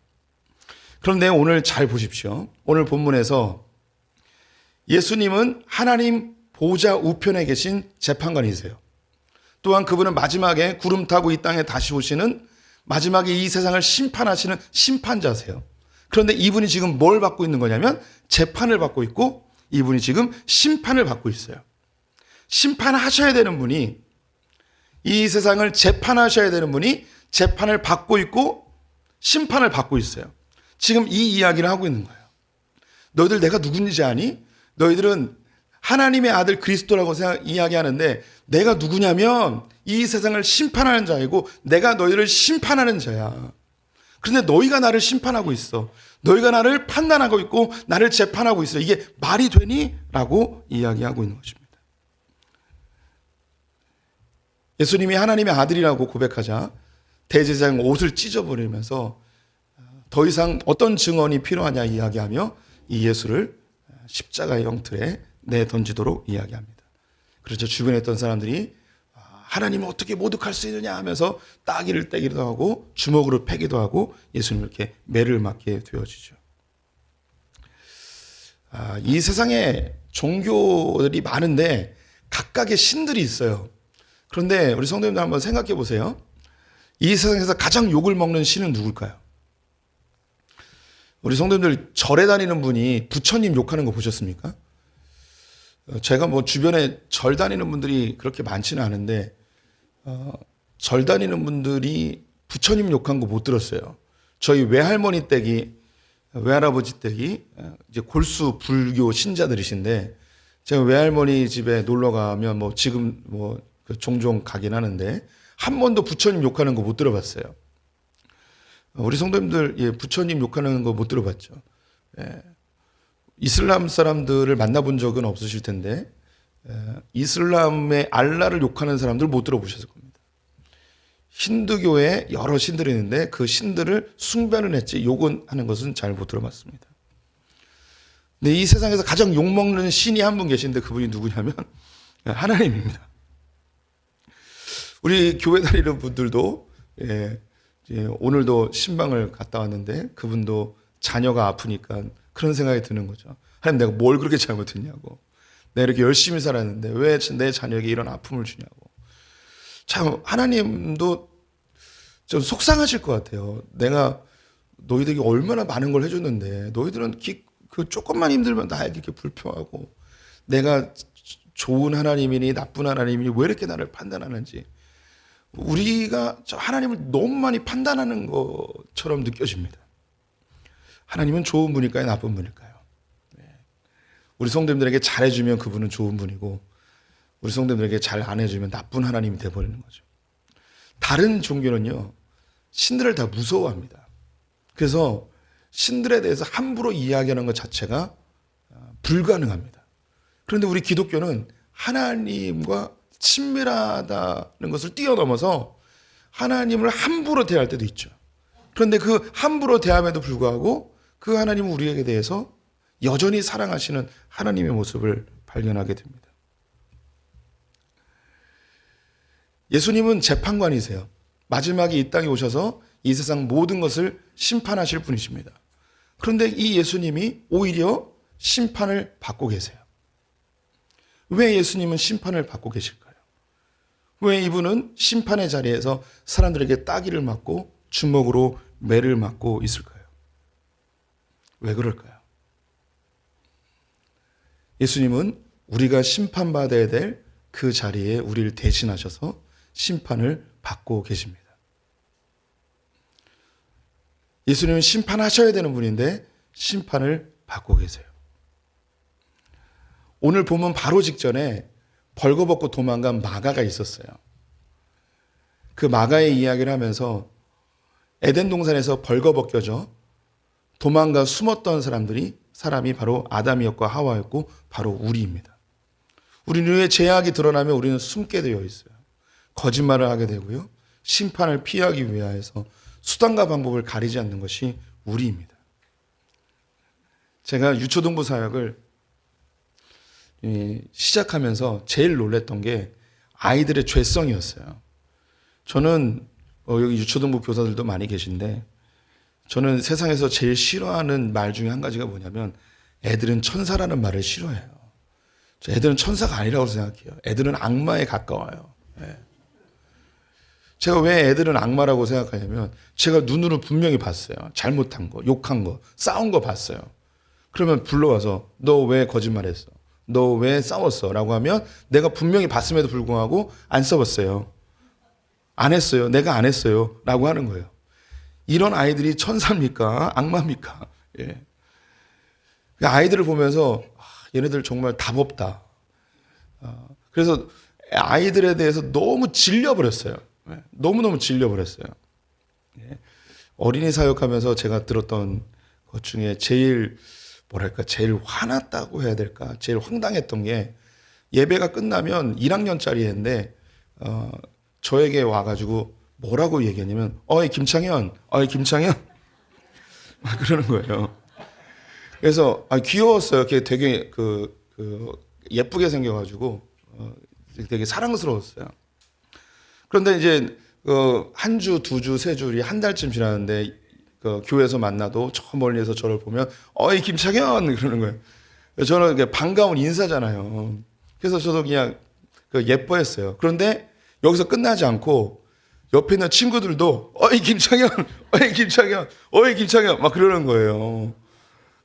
그런데 오늘 잘 보십시오. 오늘 본문에서 예수님은 하나님 보좌 우편에 계신 재판관이세요. 또한 그분은 마지막에 구름 타고 이 땅에 다시 오시는 마지막에 이 세상을 심판하시는 심판자세요. 그런데 이분이 지금 뭘 받고 있는 거냐면 재판을 받고 있고 이분이 지금 심판을 받고 있어요. 심판하셔야 되는 분이, 이 세상을 재판하셔야 되는 분이 재판을 받고 있고 심판을 받고 있어요. 지금 이 이야기를 하고 있는 거예요. 너희들 내가 누군지 아니? 너희들은 하나님의 아들 그리스도라고 이야기하는데 내가 누구냐면 이 세상을 심판하는 자이고 내가 너희를 심판하는 자야. 그런데 너희가 나를 심판하고 있어. 너희가 나를 판단하고 있고 나를 재판하고 있어. 이게 말이 되니? 라고 이야기하고 있는 것입니다. 예수님이 하나님의 아들이라고 고백하자 대제사장 옷을 찢어버리면서 더 이상 어떤 증언이 필요하냐 이야기하며 이 예수를 십자가의 형틀에 내던지도록 이야기합니다. 그래서 주변에 있던 사람들이 하나님은 어떻게 모독할 수 있느냐 하면서 따기를 떼기도 하고 주먹으로 패기도 하고 예수님을 이렇게 매를 맞게 되어지죠. 이 세상에 종교들이 많은데 각각의 신들이 있어요. 그런데 우리 성도님들 한번 생각해 보세요. 이 세상에서 가장 욕을 먹는 신은 누굴까요? 우리 성도님들 절에 다니는 분이 부처님 욕하는 거 보셨습니까? 제가 뭐 주변에 절 다니는 분들이 그렇게 많지는 않은데 절 다니는 분들이 부처님 욕한 거 못 들었어요. 저희 외할머니 댁이, 외할아버지 댁이 이제 골수 불교 신자들이신데 제가 외할머니 집에 놀러 가면 뭐 지금 뭐 종종 가긴 하는데 한 번도 부처님 욕하는 거 못 들어봤어요. 우리 성도님들 부처님 욕하는 거 못 들어봤죠? 이슬람 사람들을 만나본 적은 없으실 텐데 이슬람의 알라를 욕하는 사람들 못 들어보셨을 겁니다. 힌두교에 여러 신들이 있는데 그 신들을 숭배는 했지 욕은 하는 것은 잘 못 들어봤습니다. 근데 이 세상에서 가장 욕먹는 신이 한 분 계신데 그분이 누구냐면 하나님입니다. 우리 교회 다니는 분들도 오늘도 신방을 갔다 왔는데 그분도 자녀가 아프니까 그런 생각이 드는 거죠. 하나님, 내가 뭘 그렇게 잘못했냐고. 내가 이렇게 열심히 살았는데 왜 내 자녀에게 이런 아픔을 주냐고. 참 하나님도 좀 속상하실 것 같아요. 내가 너희들에게 얼마나 많은 걸 해줬는데 너희들은 그 조금만 힘들면 나에게 이렇게 불평하고, 내가 좋은 하나님이니 나쁜 하나님이니 왜 이렇게 나를 판단하는지. 우리가 하나님을 너무 많이 판단하는 것처럼 느껴집니다. 하나님은 좋은 분일까요? 나쁜 분일까요? 우리 성도님들에게 잘해주면 그분은 좋은 분이고, 우리 성도님들에게 잘 안 해주면 나쁜 하나님이 돼버리는 거죠. 다른 종교는요, 신들을 다 무서워합니다. 그래서 신들에 대해서 함부로 이야기하는 것 자체가 불가능합니다. 그런데 우리 기독교는 하나님과 친밀하다는 것을 뛰어넘어서 하나님을 함부로 대할 때도 있죠. 그런데 그 함부로 대함에도 불구하고 그 하나님은 우리에게 대해서 여전히 사랑하시는 하나님의 모습을 발견하게 됩니다. 예수님은 재판관이세요. 마지막에 이 땅에 오셔서 이 세상 모든 것을 심판하실 분이십니다. 그런데 이 예수님이 오히려 심판을 받고 계세요. 왜 예수님은 심판을 받고 계실까요? 왜 이분은 심판의 자리에서 사람들에게 따기를 맞고 주먹으로 매를 맞고 있을까요? 왜 그럴까요? 예수님은 우리가 심판받아야 될 그 자리에 우리를 대신하셔서 심판을 받고 계십니다. 예수님은 심판하셔야 되는 분인데 심판을 받고 계세요. 오늘 보면 바로 직전에 벌거벗고 도망간 마가가 있었어요. 그 마가의 이야기를 하면서 에덴 동산에서 벌거벗겨져 도망가 숨었던 사람이 바로 아담이었고 하와였고 바로 우리입니다. 우리는 왜 죄악이 드러나면 우리는 숨게 되어 있어요. 거짓말을 하게 되고요. 심판을 피하기 위하여서 수단과 방법을 가리지 않는 것이 우리입니다. 제가 유초동부 사역을 시작하면서 제일 놀랬던 게 아이들의 죄성이었어요. 저는 여기 유초동부 교사들도 많이 계신데 저는 세상에서 제일 싫어하는 말 중에 한 가지가 뭐냐면 애들은 천사라는 말을 싫어해요. 애들은 천사가 아니라고 생각해요. 애들은 악마에 가까워요. 제가 왜 애들은 악마라고 생각하냐면 제가 눈으로 분명히 봤어요. 잘못한 거, 욕한 거, 싸운 거 봤어요. 그러면 불러와서 너 왜 거짓말했어? 너 왜 싸웠어? 라고 하면 내가 분명히 봤음에도 불구하고 안 싸웠어요. 안 했어요. 내가 안 했어요. 라고 하는 거예요. 이런 아이들이 천사입니까? 악마입니까? 아이들을 보면서 얘네들 정말 답 없다. 그래서 아이들에 대해서 너무 질려버렸어요. 너무너무 질려버렸어요. 어린이 사역하면서 제가 들었던 것 중에 제일 화났다고 해야 될까? 제일 황당했던 게 예배가 끝나면 1학년짜리 애인데 저에게 와가지고 뭐라고 얘기했냐면 어이 김창현 막 그러는 거예요. 그래서 귀여웠어요. 되게 예쁘게 생겨가지고 되게 사랑스러웠어요. 그런데 이제 한 주, 두 주, 세 주, 한 달쯤 지났는데 교회에서 만나도 저 멀리에서 저를 보면 어이 김창현 그러는 거예요. 저는 반가운 인사잖아요. 그래서 저도 그냥 예뻐했어요. 그런데 여기서 끝나지 않고 옆에 있는 친구들도 어이 김창현 막 그러는 거예요.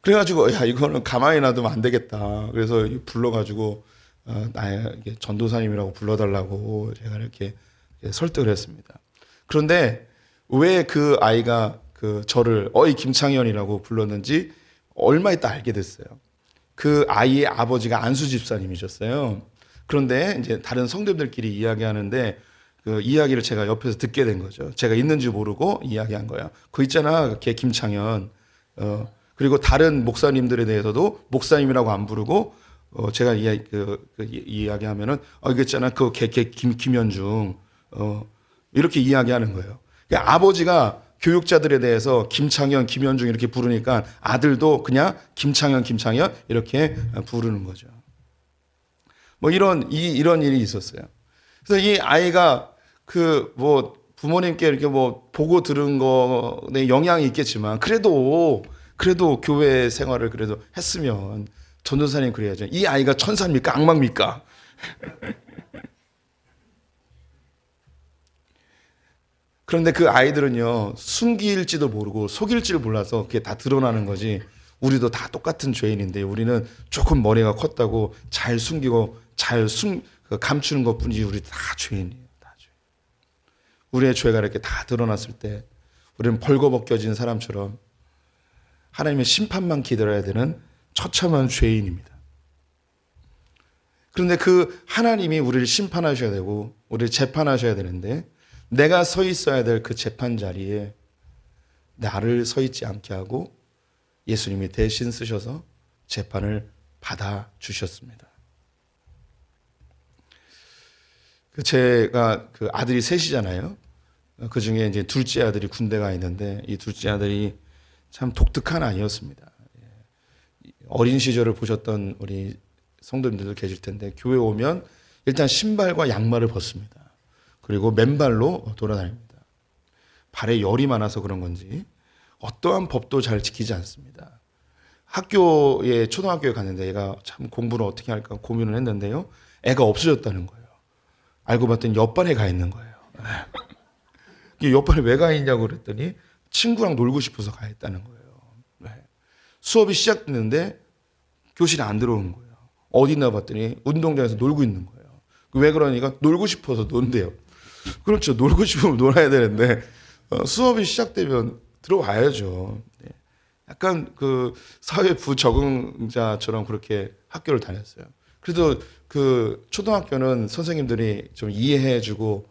그래가지고 야 이거는 가만히 놔두면 안 되겠다. 그래서 불러가지고 나의 전도사님이라고 불러달라고 제가 이렇게 설득을 했습니다. 그런데 왜 그 아이가 저를 어이 김창현이라고 불렀는지 얼마 있다 알게 됐어요. 그 아이의 아버지가 안수 집사님이셨어요. 그런데 이제 다른 성도들끼리 이야기하는데 그 이야기를 제가 옆에서 듣게 된 거죠. 제가 있는지 모르고 이야기한 거예요. 그 있잖아, 걔 김창현. 그리고 다른 목사님들에 대해서도 목사님이라고 안 부르고 제가 이야기하면은 이거 있잖아, 걔 김현중. 이렇게 이야기하는 거예요. 그러니까 아버지가 교육자들에 대해서 김창현, 김현중 이렇게 부르니까 아들도 그냥 김창현 이렇게 부르는 거죠. 뭐 이런 일이 있었어요. 그래서 이 아이가 부모님께 이렇게 뭐 보고 들은 거에 영향이 있겠지만 그래도 교회 생활을 그래도 했으면 전도사님 그래야죠. 이 아이가 천사입니까? 악마입니까? 그런데 그 아이들은요, 숨길지도 모르고 속일지를 몰라서 그게 다 드러나는 거지. 우리도 다 똑같은 죄인인데 우리는 조금 머리가 컸다고 잘 숨기고 감추는 것 뿐이지 우리 다 죄인이에요. 다 죄인. 우리의 죄가 이렇게 다 드러났을 때 우리는 벌거벗겨진 사람처럼 하나님의 심판만 기다려야 되는 처참한 죄인입니다. 그런데 그 하나님이 우리를 심판하셔야 되고 우리를 재판하셔야 되는데 내가 서 있어야 될 그 재판 자리에 나를 서 있지 않게 하고 예수님이 대신 쓰셔서 재판을 받아 주셨습니다. 제가 그 아들이 셋이잖아요. 그 중에 이제 둘째 아들이 군대가 있는데 이 둘째 아들이 참 독특한 아이였습니다. 어린 시절을 보셨던 우리 성도님들도 계실 텐데 교회 오면 일단 신발과 양말을 벗습니다. 그리고 맨발로 돌아다닙니다. 발에 열이 많아서 그런 건지 어떠한 법도 잘 지키지 않습니다. 초등학교에 갔는데 애가 참 공부를 어떻게 할까 고민을 했는데요. 애가 없어졌다는 거예요. 알고 봤더니 옆반에 가 있는 거예요. 옆반에 왜 가 있냐고 그랬더니 친구랑 놀고 싶어서 가 있다는 거예요. 수업이 시작됐는데 교실에 안 들어오는 거예요. 어디 있나 봤더니 운동장에서 놀고 있는 거예요. 왜 그러니까 놀고 싶어서 논대요. 그렇죠. 놀고 싶으면 놀아야 되는데 수업이 시작되면 들어와야죠. 약간 그 사회 부적응자처럼 그렇게 학교를 다녔어요. 그래도 그 초등학교는 선생님들이 좀 이해해주고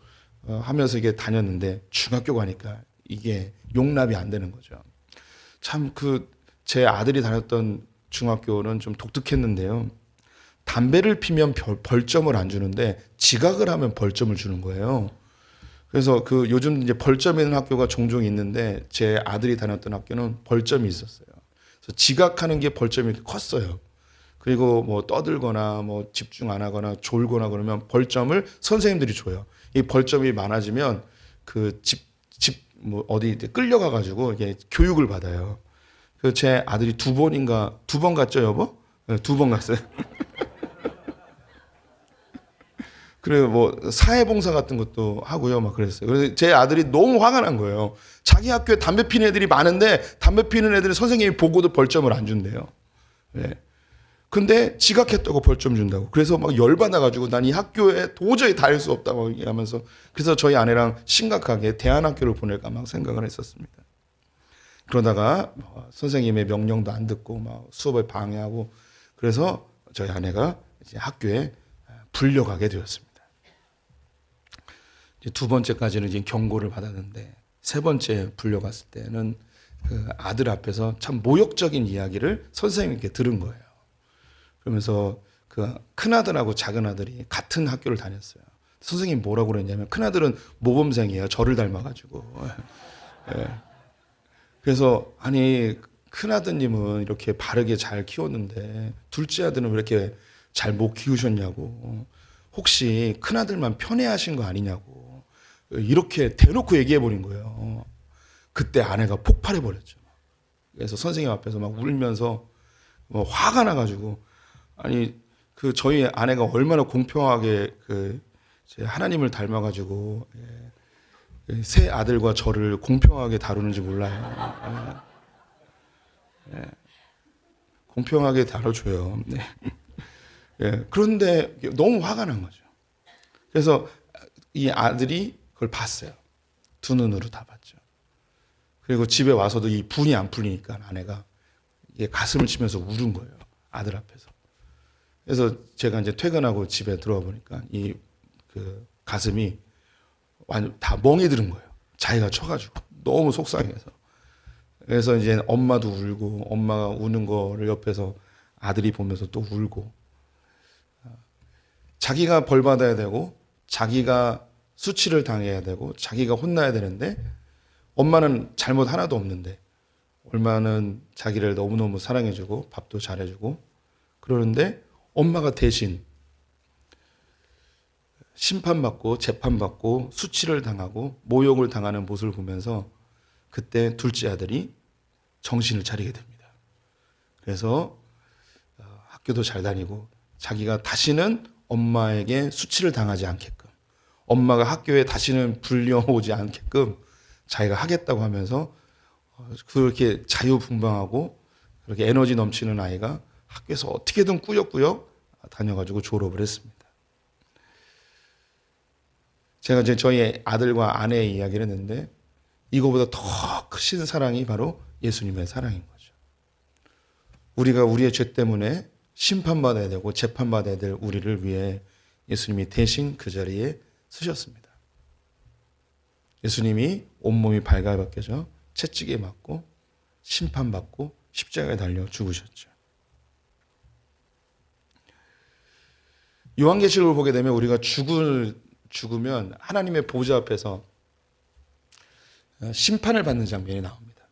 하면서 이게 다녔는데 중학교 가니까 이게 용납이 안 되는 거죠. 참 제 아들이 다녔던 중학교는 좀 독특했는데요. 담배를 피면 벌점을 안 주는데 지각을 하면 벌점을 주는 거예요. 그래서 요즘 이제 벌점 있는 학교가 종종 있는데 제 아들이 다녔던 학교는 벌점이 있었어요. 그래서 지각하는 게 벌점이 이렇게 컸어요. 그리고 뭐 떠들거나 뭐 집중 안 하거나 졸거나 그러면 벌점을 선생님들이 줘요. 이 벌점이 많아지면 뭐 어디 끌려가 가지고 이게 교육을 받아요. 제 아들이 두 번 갔죠, 여보? 네, 2번 갔어요. 그리고 뭐 사회봉사 같은 것도 하고요, 막 그랬어요. 그래서 제 아들이 너무 화가 난 거예요. 자기 학교에 담배 피는 애들이 많은데 담배 피는 애들은 선생님이 보고도 벌점을 안 준대요. 네. 근데 지각했다고 벌점 준다고. 그래서 막 열받아가지고 난 이 학교에 도저히 다닐 수 없다고 얘기하면서 그래서 저희 아내랑 심각하게 대안학교를 보낼까 막 생각을 했었습니다. 그러다가 선생님의 명령도 안 듣고 막 수업을 방해하고 그래서 저희 아내가 이제 학교에 불려가게 되었습니다. 이제 2번째까지는 이제 경고를 받았는데 3번째 불려갔을 때는 그 아들 앞에서 참 모욕적인 이야기를 선생님께 들은 거예요. 그러면서 그 큰아들하고 작은아들이 같은 학교를 다녔어요. 선생님이 뭐라고 그랬냐면 큰아들은 모범생이에요. 저를 닮아가지고. 네. 그래서 아니 큰아드님은 이렇게 바르게 잘 키웠는데 둘째 아들은 왜 이렇게 잘 못 키우셨냐고. 혹시 큰아들만 편애하신 거 아니냐고. 이렇게 대놓고 얘기해버린 거예요. 그때 아내가 폭발해버렸죠. 그래서 선생님 앞에서 막 울면서 화가 나가지고 아니 저희 아내가 얼마나 공평하게 하나님을 닮아가지고 세 아들과 저를 공평하게 다루는지 몰라요. 공평하게 다뤄줘요. 그런데 너무 화가 난 거죠. 그래서 이 아들이 그걸 봤어요. 두 눈으로 다 봤죠. 그리고 집에 와서도 이 분이 안 풀리니까 아내가 가슴을 치면서 울은 거예요. 아들 앞에서. 그래서 제가 이제 퇴근하고 집에 들어와 보니까 가슴이 완전 다 멍이 들은 거예요. 자기가 쳐가지고 너무 속상해서. 그래서 이제 엄마도 울고, 엄마가 우는 거를 옆에서 아들이 보면서 또 울고, 자기가 벌 받아야 되고 자기가 수치를 당해야 되고 자기가 혼나야 되는데 엄마는 잘못 하나도 없는데, 엄마는 자기를 너무너무 사랑해주고 밥도 잘해주고 그러는데 엄마가 대신 심판받고 재판받고 수치를 당하고 모욕을 당하는 모습을 보면서 그때 둘째 아들이 정신을 차리게 됩니다. 그래서 학교도 잘 다니고 자기가 다시는 엄마에게 수치를 당하지 않게끔, 엄마가 학교에 다시는 불려오지 않게끔 자기가 하겠다고 하면서 그렇게 자유분방하고 그렇게 에너지 넘치는 아이가 학교에서 어떻게든 꾸역꾸역 다녀가지고 졸업을 했습니다. 제가 이제 저희 아들과 아내의 이야기를 했는데 이거보다 더 크신 사랑이 바로 예수님의 사랑인 거죠. 우리가 우리의 죄 때문에 심판받아야 되고 재판받아야 될 우리를 위해 예수님이 대신 그 자리에 쓰셨습니다. 예수님이 온몸이 발가벗겨져 채찍에 맞고 심판받고 십자가에 달려 죽으셨죠. 요한계시록을 보게 되면 우리가 죽으면 하나님의 보좌 앞에서 심판을 받는 장면이 나옵니다.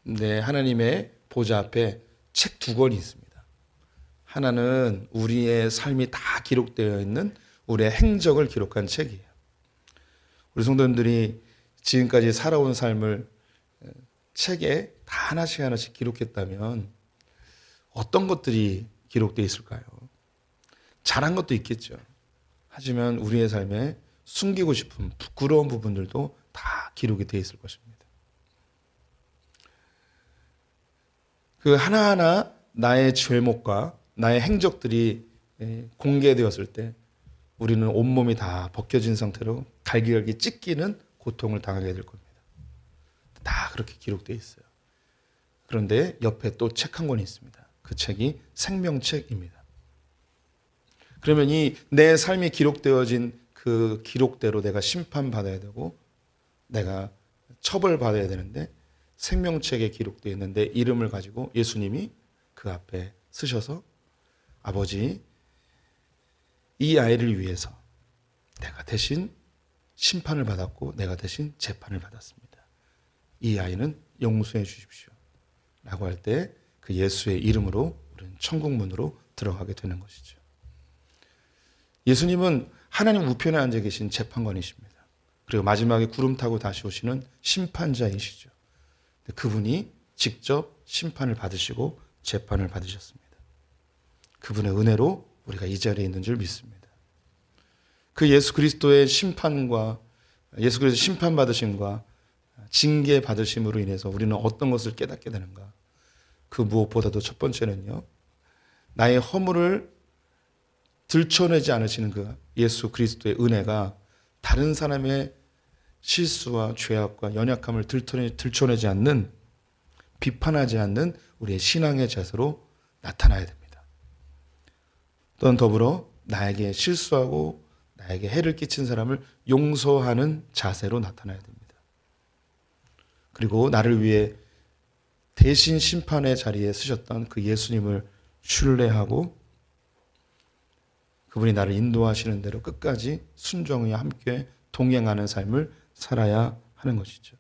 근데 하나님의 보좌 앞에 책 2권이 있습니다. 하나는 우리의 삶이 다 기록되어 있는 우리의 행적을 기록한 책이에요. 우리 성도님들이 지금까지 살아온 삶을 책에 다 하나씩 하나씩 기록했다면 어떤 것들이 기록되어 있을까요? 잘한 것도 있겠죠. 하지만 우리의 삶에 숨기고 싶은 부끄러운 부분들도 다 기록이 되어 있을 것입니다. 그 하나하나 나의 죄목과 나의 행적들이 공개되었을 때 우리는 온몸이 다 벗겨진 상태로 갈기갈기 찢기는 고통을 당하게 될 겁니다. 다 그렇게 기록되어 있어요. 그런데 옆에 또 책 한 권이 있습니다. 그 책이 생명책입니다. 그러면 이 내 삶이 기록되어진 그 기록대로 내가 심판받아야 되고 내가 처벌받아야 되는데, 생명책에 기록되어 있는데 이름을 가지고 예수님이 그 앞에 쓰셔서 아버지, 이 아이를 위해서 내가 대신 심판을 받았고 내가 대신 재판을 받았습니다. 이 아이는 용서해 주십시오 라고 할 때 그 예수의 이름으로 우리는 천국문으로 들어가게 되는 것이죠. 예수님은 하나님 우편에 앉아 계신 재판관이십니다. 그리고 마지막에 구름 타고 다시 오시는 심판자이시죠. 그분이 직접 심판을 받으시고 재판을 받으셨습니다. 그분의 은혜로 우리가 이 자리에 있는 줄 믿습니다. 그 예수 그리스도의 심판과 예수 그리스도 심판받으심과 징계 받으심으로 인해서 우리는 어떤 것을 깨닫게 되는가? 그 무엇보다도 첫 번째는요, 나의 허물을 들춰내지 않으시는 그 예수 그리스도의 은혜가 다른 사람의 실수와 죄악과 연약함을 들춰내지 않는, 비판하지 않는 우리의 신앙의 자세로 나타나야 됩니다. 또한 더불어 나에게 실수하고 나에게 해를 끼친 사람을 용서하는 자세로 나타나야 됩니다. 그리고 나를 위해 대신 심판의 자리에 쓰셨던 그 예수님을 신뢰하고 그분이 나를 인도하시는 대로 끝까지 순종에 함께 동행하는 삶을 살아야 하는 것이죠.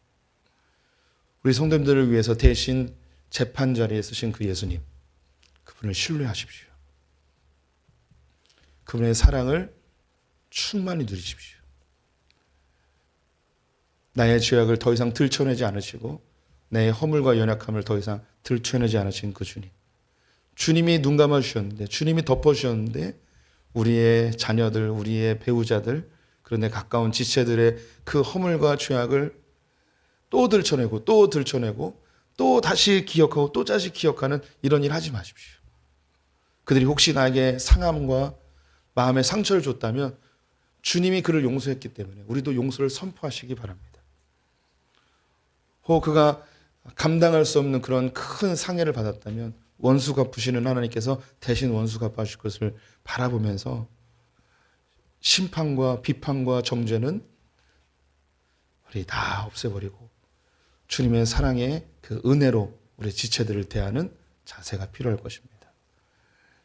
우리 성도님들을 위해서 대신 재판 자리에 쓰신 그 예수님, 그분을 신뢰하십시오. 그분의 사랑을 충만히 누리십시오. 나의 죄악을 더 이상 들춰내지 않으시고 내 허물과 연약함을 더 이상 들춰내지 않으신 그 주님, 주님이 눈 감아주셨는데, 주님이 덮어주셨는데 우리의 자녀들, 우리의 배우자들, 그런데 가까운 지체들의 그 허물과 죄악을 또 들춰내고 또 들춰내고 또 다시 기억하고 또 다시 기억하는 이런 일 하지 마십시오. 그들이 혹시 나에게 상함과 마음의 상처를 줬다면 주님이 그를 용서했기 때문에 우리도 용서를 선포하시기 바랍니다. 혹 그가 감당할 수 없는 그런 큰 상해를 받았다면 원수 갚으시는 하나님께서 대신 원수 갚아주실 것을 바라보면서 심판과 비판과 정죄는 우리 다 없애버리고 주님의 사랑의 그 은혜로 우리 지체들을 대하는 자세가 필요할 것입니다.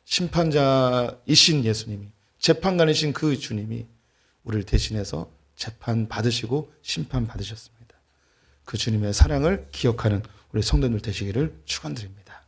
심판자이신 예수님이, 재판관이신 그 주님이 우리를 대신해서 재판 받으시고 심판 받으셨습니다. 그 주님의 사랑을 기억하는 우리 성도들 되시기를 축원드립니다.